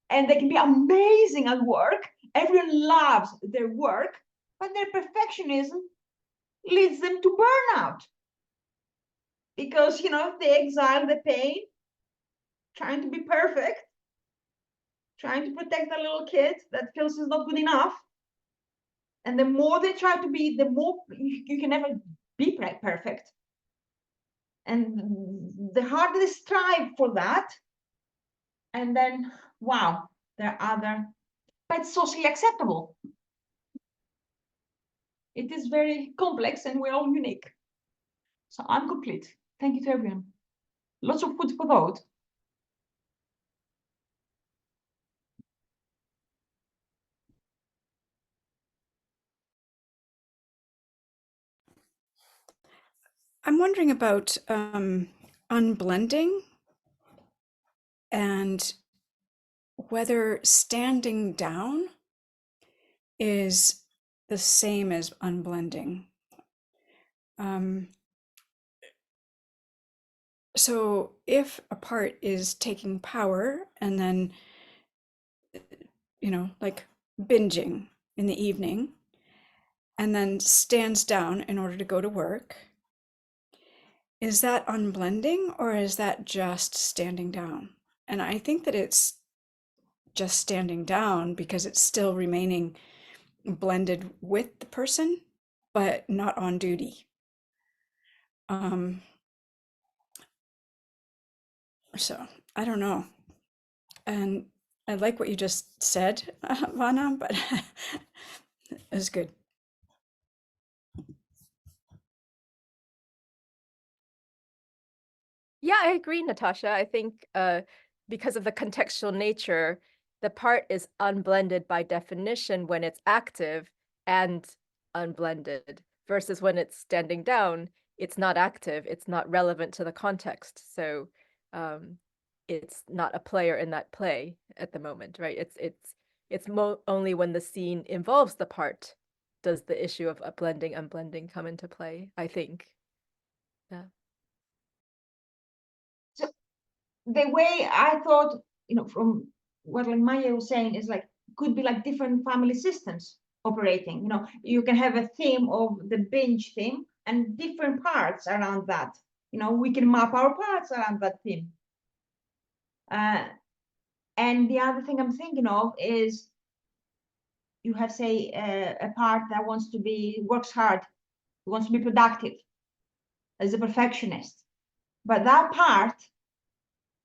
and they can be amazing at work. Everyone loves their work, but their perfectionism leads them to burnout. Because, you know, they exile the pain, trying to be perfect, trying to protect the little kid that feels is not good enough. And the more they try to be, the more you can never be perfect. And the harder they strive for that, and then, wow, there are other, but it's socially acceptable. It is very complex and we're all unique. So I'm complete. Thank you to everyone. Lots of food for thought. I'm wondering about unblending and whether standing down is the same as unblending. So if a part is taking power and then, you know, like binging in the evening, and then stands down in order to go to work, is that unblending or is that just standing down? And I think that it's just standing down because it's still remaining blended with the person, but not on duty. So I don't know. And I like what you just said, Vana, but it was good. Yeah, I agree, Natasha. I think because of the contextual nature, the part is unblended by definition when it's active and unblended, versus when it's standing down, it's not active, it's not relevant to the context. So it's not a player in that play at the moment, right? It's only when the scene involves the part does the issue of blending, unblending come into play, I think. Yeah. So the way I thought, you know, from what like Maya was saying is like, could be like different family systems operating. You know, you can have a theme of the binge theme and different parts around that. You know, we can map our parts around that theme. And the other thing I'm thinking of is you have, say, a part that wants to be, works hard, wants to be productive, as a perfectionist. But that part,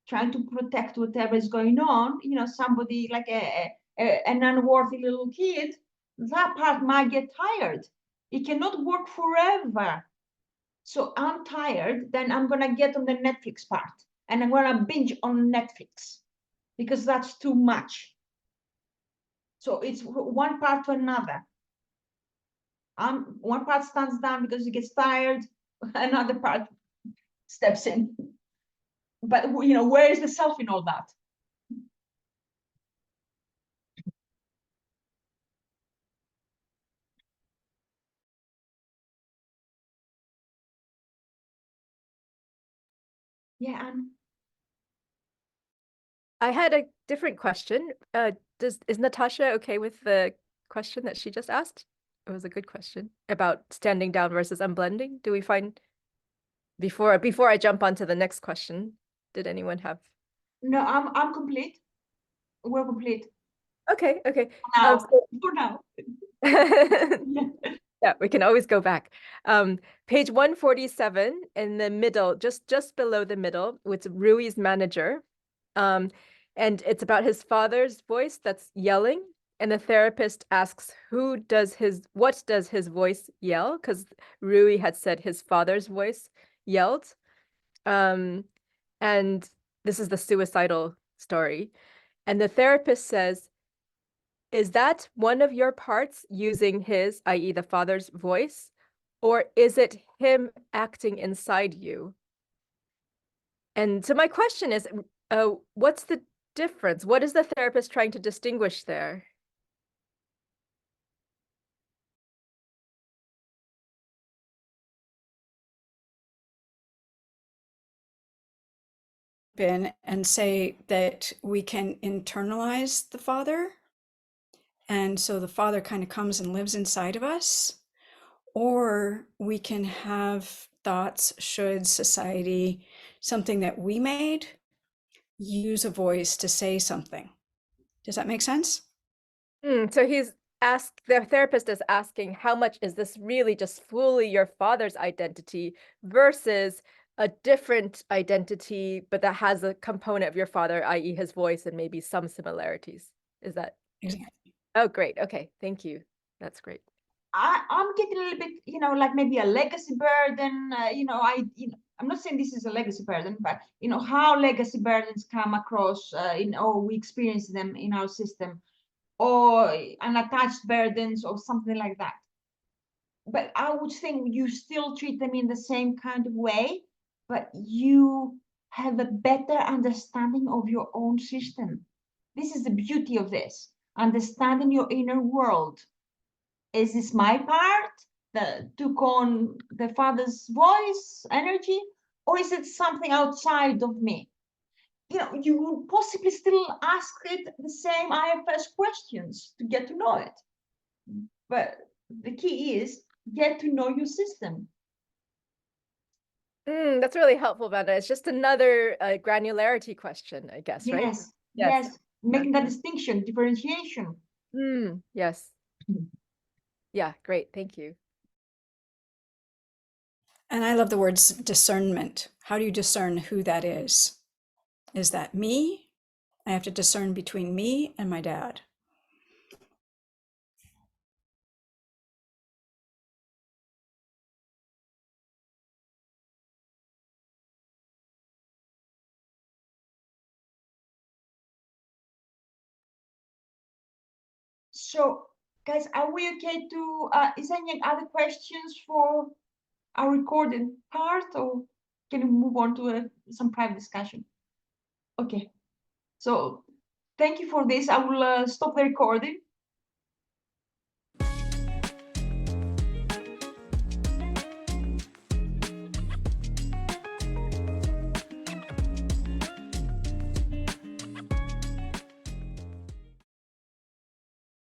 trying to protect whatever is going on, you know, somebody like an unworthy little kid, that part might get tired. It cannot work forever. So I'm tired, then I'm gonna get on the Netflix part and I'm gonna binge on Netflix because that's too much. So it's one part to another. One part stands down because it gets tired, another part steps in. But you know, where is the self in all that? Yeah, I had a different question. Is Natasha okay with the question that she just asked? It was a good question about standing down versus unblending. Do we find before I jump on to the next question, did anyone have? no, I'm complete. We're complete Okay. now. So- For now. Yeah, we can always go back. Page 147 in the middle, just below the middle, with Rui's manager. And it's about his father's voice that's yelling. And the therapist asks, what does his voice yell? Because Rui had said his father's voice yelled. And this is the suicidal story. And the therapist says, is that one of your parts using his, i.e. the father's voice, or is it him acting inside you? And so my question is, what's the difference? What is the therapist trying to distinguish there? In and say that we can internalize the father, and so the father kind of comes and lives inside of us, or we can have thoughts, should society, something that we made, use a voice to say something. Does that make sense? So the therapist is asking, how much is this really just fully your father's identity versus a different identity, but that has a component of your father, i.e. his voice and maybe some similarities? Is that? Exactly. Oh, great. Okay. Thank you. That's great. I'm getting a little bit, like maybe a legacy burden. I'm not saying this is a legacy burden, but how legacy burdens come across, we experience them in our system, or unattached burdens or something like that. But I would think you still treat them in the same kind of way, but you have a better understanding of your own system. This is the beauty of this, understanding your inner world. Is this my part that took on the father's voice, energy, or is it something outside of me? You will possibly still ask it the same IFS questions to get to know it. But the key is get to know your system. That's really helpful, Vanda. It's just another granularity question, I guess, right? Yes, yes. Making that distinction, differentiation. Yes. Yeah, great. Thank you. And I love the words discernment. How do you discern who that is? Is that me? I have to discern between me and my dad. So, guys, are we okay to, is there any other questions for our recorded part, or can we move on to some private discussion? Okay, so thank you for this. I will stop the recording.